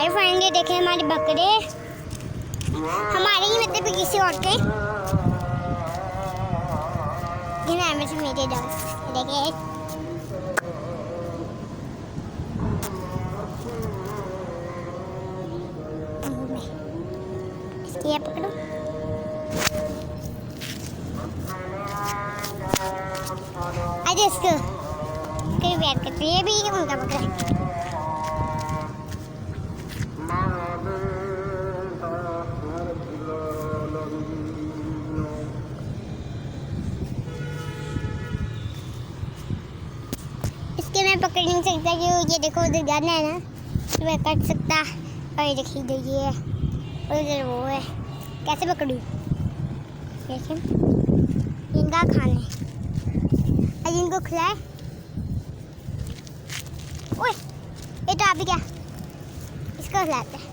Hi friend, ये देखें हमारे बकरे, हमारे ही मतलब किसी और के। ये से मेरे दोस्त देखे। इसकी ये पकड़ो। अरे इसको कहीं बैठ करते, ये भी उनका बकरा है। इसके मैं पकड़ नहीं सकता क्योंकि ये देखो उधर जाना है ना, तो मैं कट सकता। और ये देखिए इधर ये है और इधर वो है, कैसे पकड़ूँ? देखिए इनका खाना है, आज इनको खिलाए। ओए ये तो आप ही क्या, इसको खिलाते हैं।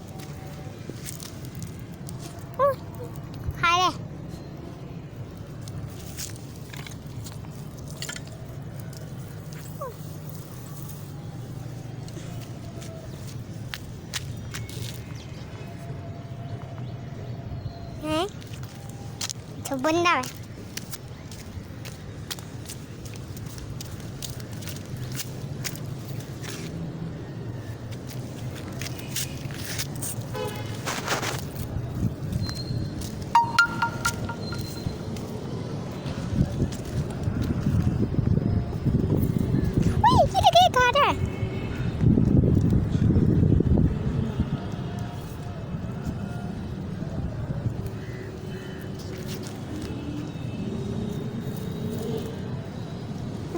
खा रहे हैं, तो बंदा है।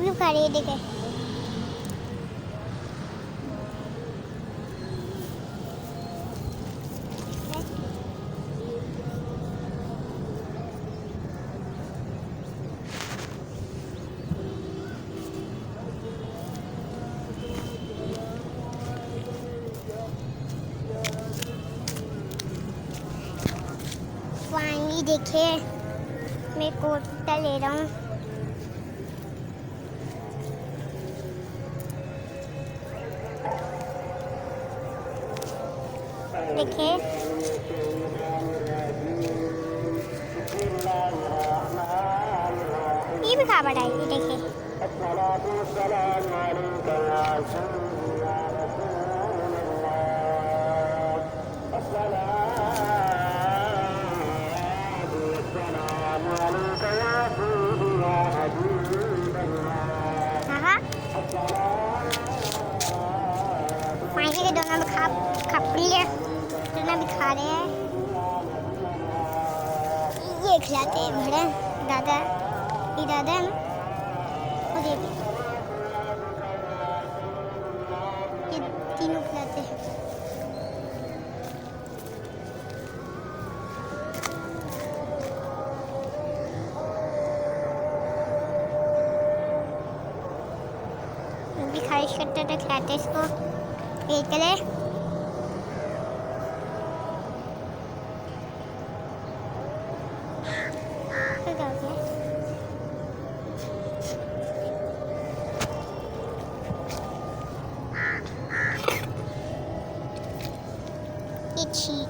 बुखारी देखे पानी देखे। मैं कोटा ले रहा हूँ। देखिए ये भी खा बढ़ाई। देखिए पानी के दोनों में खा लिया, दोनों भी खा रहे हैं। ये खिलाते हैं बड़े दादा, ये दादा है ना, और ये तीनों खिलाते हैं। भी खारिश करते थे, खिलाते इसको ये करे। ये चीक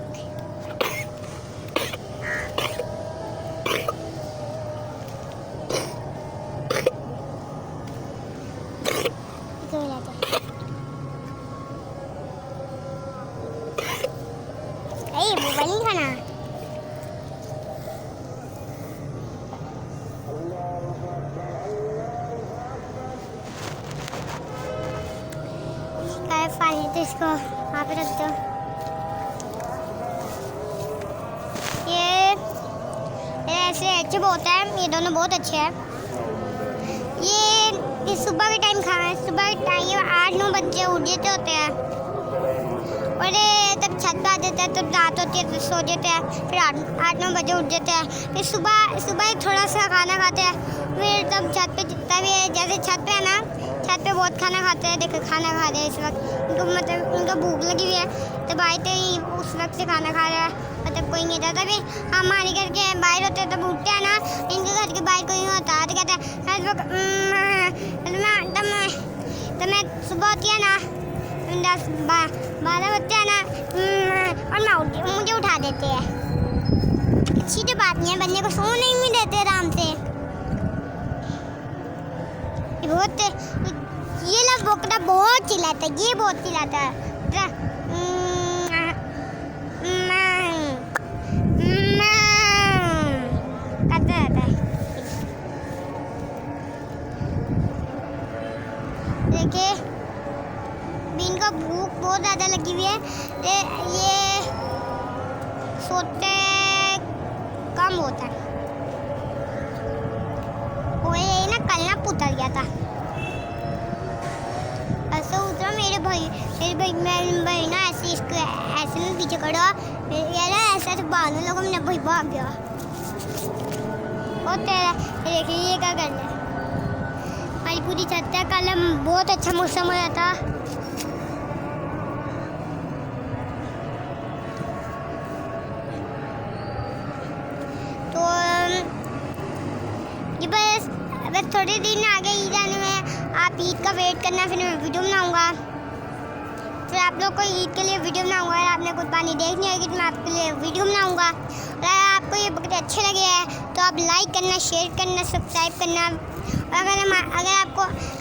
वो बनी खाना। पानी तो इसको वहाँ पे रख दो। ये ऐसे अच्छे बहुत है, ये दोनों बहुत अच्छे हैं। ये सुबह के टाइम खाना है, सुबह के टाइम 8-9 बजे उठ जाते होते हैं और तब छत पे आ जाते हैं तो रात होती है तो सो जाते हैं, फिर 8-9 बजे उठ जाते हैं, फिर सुबह थोड़ा सा खाना खाते हैं, फिर तब छत पे जितना भी है, जैसे छत पे है ना, छत पे बहुत खाना खाते हैं। देखो खाना खा रहे हैं इस वक्त, उनको मतलब उनको भूख लगी हुई है, तब आए थे उस वक्त से खाना खा रहा है। मतलब कोई नहीं था, तभी हमारे घर के बाहर होते हैं तब उठते हैं ना, इनके घर के बाहर कोई होता तो कहते हैं तब मैं सुबह होती है ना 10-12 बजते हैं ना, मुझे उठा देते हैं। अच्छी तो बात नहीं है, बंदे को सोने ही नहीं देते आराम से। ये ला बकरा बहुत चिल्लाता है, ये बहुत चिल्लाता है। करता रहता है। देखिए बीन को भूख बहुत ज़्यादा लगी हुई है। ये सोते कम होता है। वो ये ना कल ना उतर गया था, ऐसे उतरा। मेरे भाई ना ऐसे इसको ऐसे में पीछे खड़ा यार, ऐसा तो बांधने लोगों में भाई भाग गया। और देखिए ये क्या कर रहे हैं। हमारी पूरी छत है, कल बहुत अच्छा मौसम हो रहा था। तो ये बस थोड़े दिन आगे ईद आने में, आप ईद का वेट करना, फिर मैं वीडियो बनाऊंगा। फिर आप लोग को ईद के लिए वीडियो बनाऊंगा। अगर आपने कुर्बानी देखनी होगी तो मैं आपके लिए वीडियो बनाऊंगा। अगर आपको ये बकरे अच्छे लगे हैं तो आप लाइक करना, शेयर करना, सब्सक्राइब करना।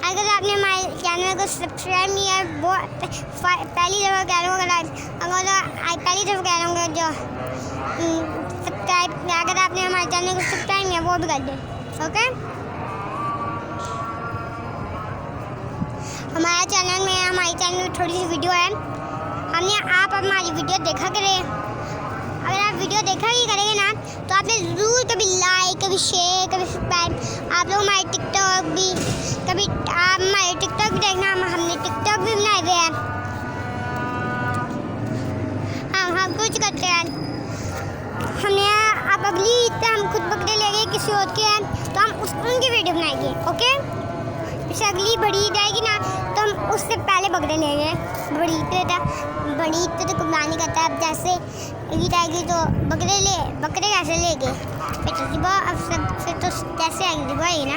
अगर आपने हमारे चैनल को सब्सक्राइब नहीं है, वो पहली दफ़ा कह रहा हूँ, पहली दफ़ा कह रहा हूँ जो सब्सक्राइब, अगर आपने हमारे चैनल को सब्सक्राइब नहीं है वो भी कर दें। ओके, हमारे चैनल में थोड़ी सी वीडियो है। आप हमारी वीडियो देखा करें। अगर आप वीडियो देखा ही करेंगे ना तो आपने ज़रूर कभी लाइक, कभी शेयर, कभी सब्सक्राइब। आप लोग हमारे टिकटॉक भी देखना। हमने टिकटॉक भी बनाए हुए हैं। हम कुछ करते हैं। अब अगली ईद पे हम खुद बकरे ले गए किसी और के हैं तो हम उनकी वीडियो बनाएंगे। ओके, जैसे अगली बड़ी ईद आएगी ना तो हम उससे पहले बकरे ले गए। बड़ी ईद पे तो कुर्बानी करता है। अब जैसे ईद आएगी तो बकरे कैसे ले गए फिर तो कैसे आएगी ना।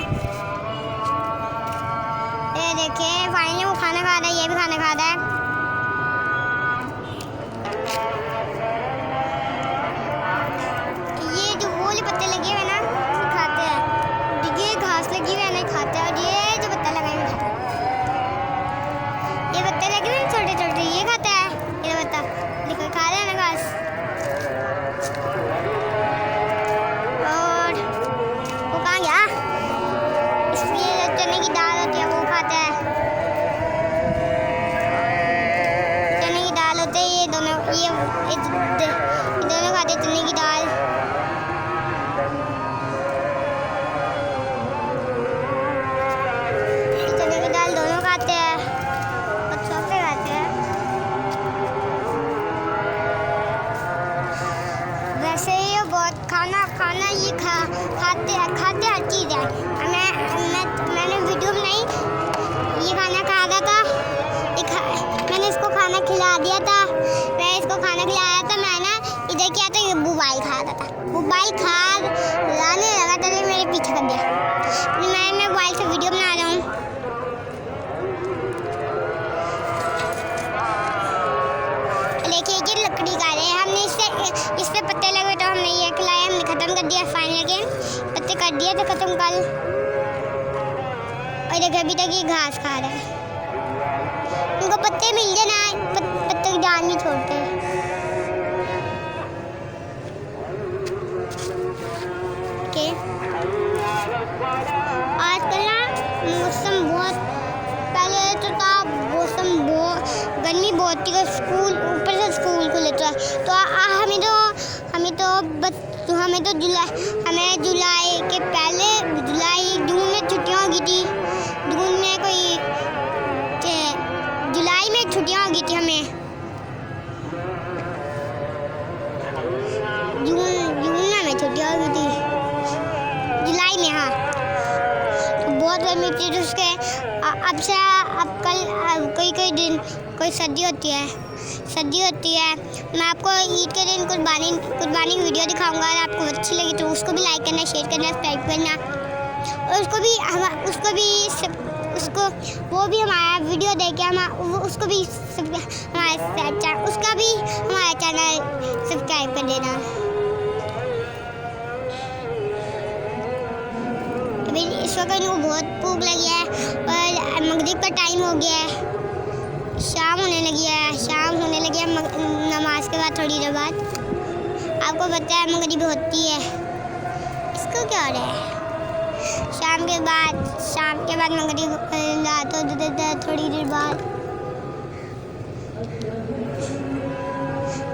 ये देखिए फाइनली वो खाना खा रहा है, ये भी खाना खा रहा है। ये जो वो पत्ते लगे हुए ना खाते हैं, ये घास लगी हुई है ना खाते हैं, और ये जो पत्ता लगा है खाता है। ये पत्ते लगे हुए छोटे छोटे, ये खाता है। ये पत्ता देखो खा रहे हैं ना घास। और वो कहाँ गया? इसलिए चने की दाल होती है वो खाता है। चने की दाल होते है ये दोनों खाते चने की दाल। चने की दाल दोनों खाते हैं और छोटे खाते हैं। वैसे ये बहुत खाना ये खाते हर चीज़ है। मैंने वीडियो बनाई, ये खाना खा रहा था। मैंने इसको खाना खिला दिया था। मैं इसको खाना खिलाया था। मैं ना इधर क्या था, ये मोबाइल खा रहा था। मोबाइल लाने लगा था, मेरे पीछे कर दिया। मैं मोबाइल से वीडियो बना रहा हूँ। देखिए ये लकड़ी का रहे हैं। हमने इस पे पत्ते लगे तो हमने ये खिलाया, हमने ख़त्म कर दिया। फाइनल गेम पत्ते कर दिए थे ख़त्म कल। और देखिए अभी तक ये घास खा रहे हैं। उनको पत्ते मिल जाए ना, पत्ते की जान नहीं छोड़ते। ओके, आजकल ना मौसम बहुत, पहले तो था मौसम गर्मी बहुत थी, ऊपर से स्कूल खुले तो जुलाई के पहले जून में छुट्टियाँ हो गई थी। जुलाई में छुट्टियाँ हो गई थी हमें। जून में हमें छुट्टियाँ हो गई थी, जुलाई में। हाँ, बहुत गर्मी थी। तो उसके अब कल कोई दिन कोई सर्दी होती है। मैं आपको ईद के दिन कुर्बानी की वीडियो दिखाऊंगा। अगर आपको अच्छी लगी तो उसको भी लाइक करना, शेयर करना, सब्सक्राइब करना। और वो भी हमारा वीडियो देख के उसका भी हमारा चैनल सब्सक्राइब कर देना। अभी इस वक्त इनको बहुत भूख लगी है और मगरिब का टाइम हो गया है, शाम होने लगी है। शाम होने लगी है नमाज के बाद, थोड़ी देर बाद। आपको पता है मगरिब होती है, इसको क्या हो रहा है? शाम के बाद मगरिब रात हो जाती है थोड़ी देर बाद।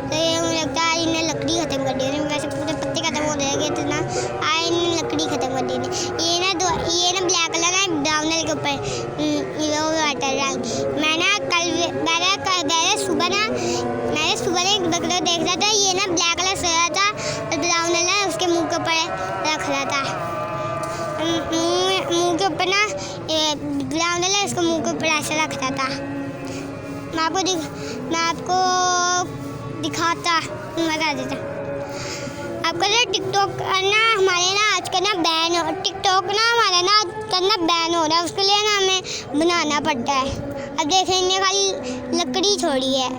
तो ये मुझे लगता है इन्हें लकड़ी ख़त्म कर दी है। वैसे पूरे पत्ते ख़त्म हो जाएंगे इतना, इन्हें लकड़ी ख़त्म कर दी है। ये ना ब्लैक कलर है ब्राउन कलर के ऊपर ये वाटर रंग। मैंने सुबह एक बकरा देख रहा था, ये ना ब्लैक कलर सोया था और ब्राउन कलर उसके मुँह के ऊपर रख रहा था। मुँह के ऊपर ना ब्राउन कलर उसको मुँह के ऊपर ऐसे रख रहा था। मैं आपको दिखाता, मजा आ जाता। आपको ना टिकटॉक ना हमारे ना आजकल ना बैन हो, टिकटॉक ना हमारे ना आजकल ना बैन हो रहा है, उसके लिए ना हमें बनाना पड़ता है। अब देख रहे हैं खाली लकड़ी छोड़ी है।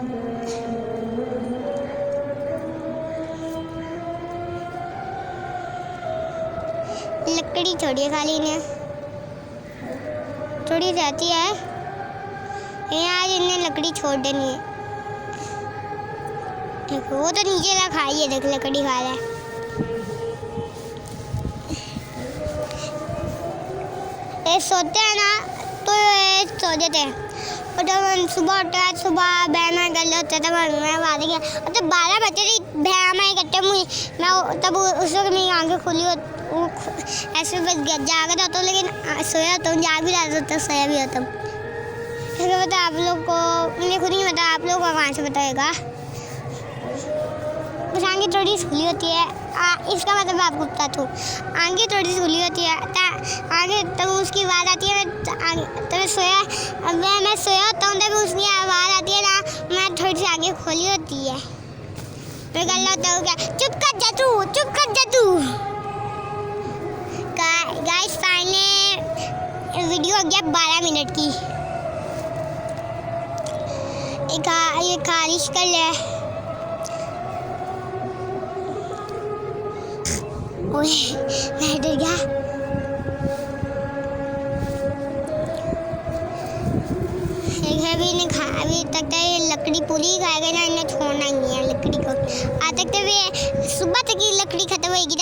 लकड़ी छोड़ी है खाली ने, थोड़ी रहती है आज इन्हें लकड़ी छोड़ देनी है। देखो वो तो नीचे ना खाई है, देख लकड़ी खा रहा है। ये सोते हैं ना तो ये सो जाते हैं और जब हम सुबह उठते हैं, सुबह बहन कर लेते हैं, तब मैं वादे किया और जब 12 बजे थी बहन इकट्ठे मैं तब उस वक्त मेरी आँखें खुली ऐसे बस जागा जाता हूँ, लेकिन सोया होता हूँ, जाग भी जाता होता हूँ, सोया भी होता हूँ। इसका पता आप लोग को, मुझे खुद नहीं पता, आप लोग को कहाँ से बताएगा। बस आँखें थोड़ी खुली होती है, इसका मतलब आपको बताता हूँ। आँखें थोड़ी खुली होती है, आगे तब उसकी आवाज़ आती है, तब मैं सोया होता हूँ, तब उसकी आवाज़ आती है ना, मैं थोड़ी सी आँखें खोली होती है, मैं कर होता हूँ क्या, चुप कर जा तू। गाइस फाइनली वीडियो हो गया 12 मिनट की। ये खारिश कर ले। ओए मैं डर गया। अभी तक ये लकड़ी पूरी खाएगा ना, इन्हें छोड़ना ही नहीं है लकड़ी को। आज तक तो भी सुबह तक ही लकड़ी खत्म होगी,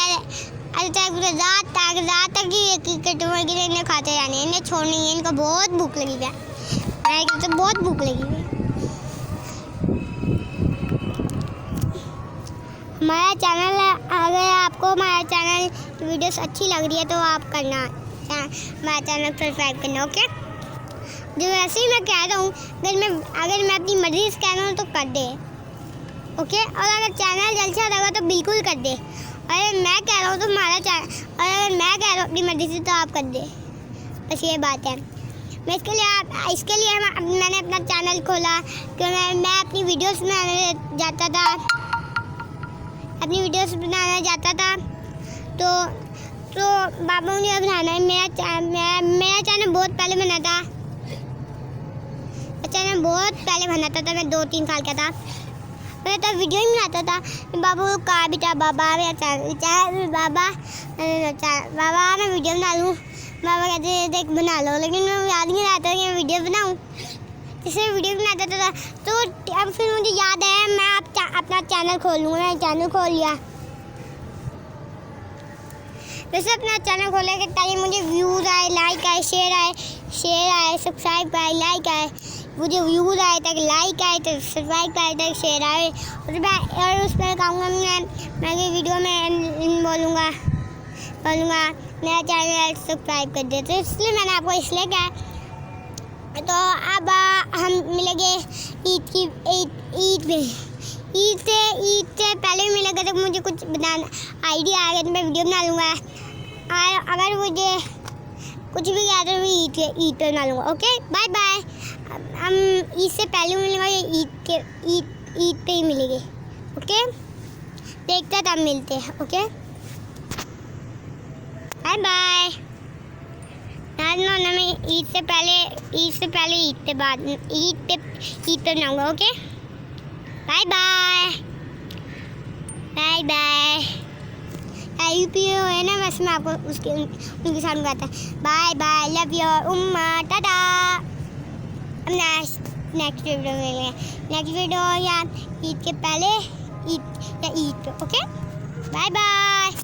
रात तक ही खत्म होगी, इन्हें खाते जाने, इन्हें छोड़नी है। इनको बहुत भूख लगी है, तो बहुत भूख लगी है। हमारा चैनल, अगर आपको हमारा चैनल वीडियोस अच्छी लग रही है तो आप करना, हमारा चैनल सब्सक्राइब करना। ओके, जो वैसे ही मैं कह रहा हूँ, अगर मैं अपनी मर्जी से कह रहा हूँ तो कर दे। ओके, और अगर चैनल जल्द से लगा तो बिल्कुल कर दे। अगर मैं कह रहा हूँ तो हमारा चैनल, और अगर मैं कह रहा हूँ अपनी मर्जी से तो आप कर दे। बस ये बात है। मैं इसके लिए मैंने अपना चैनल खोला कि मैं अपनी वीडियोस बनाने जाता था, तो बाबा मुझे बनाना है। मेरा चैनल बहुत पहले बना था, मैं 2-3 साल का था। मैं तब वीडियो ही बनाता था। बाबू कहा बेटा बाबा मेरा चैनल बाबा मैं वीडियो बना लूँ। बाबा कहते देख बना लो, लेकिन मैं याद नहीं रहता कि मैं वीडियो बनाऊँ। जिससे वीडियो बनाता था तो अब फिर मुझे याद आया मैं अपना चैनल खोलूँगा। मैंने चैनल खोल लिया। वैसे अपना चैनल खोलने के टाइम मुझे व्यूज़ आए, लाइक आए, शेयर आए, सब्सक्राइब आए, लाइक आए। मुझे व्यूज़ आए तक, लाइक आए तक, सब्सक्राइब आए तक, शेयर आए। और उस पर कहूँगा मैं वीडियो में बोलूँगा मेरा चैनल सब्सक्राइब कर दे। तो इसलिए मैंने आपको इसलिए कहा। तो अब हम मिलेंगे ईद से पहले मिलेगा। तो मुझे कुछ बनाना आइडिया आएगा तो मैं वीडियो बना लूँगा। अगर मुझे कुछ भी याद है मैं ईद पे बना लूँगा। Okay, bye bye. हम ईद से पहले मिलेंगे या ईद पे ही मिलेंगे। ओके, देखते तब मिलते हैं। Okay, bye bye. मैं ईद से पहले ईद पे बनाऊँगा। Okay, bye bye. Bye bye. UP है ना, बस मैं आपको उसके उनके साथ गाता बाय बाय, लव योर उम्मा, टाटा। अब नेक्स्ट वीडियो मिलेंगे, नेक्स्ट वीडियो या ईद के पहले, ईद या ईद पे। Okay, bye bye.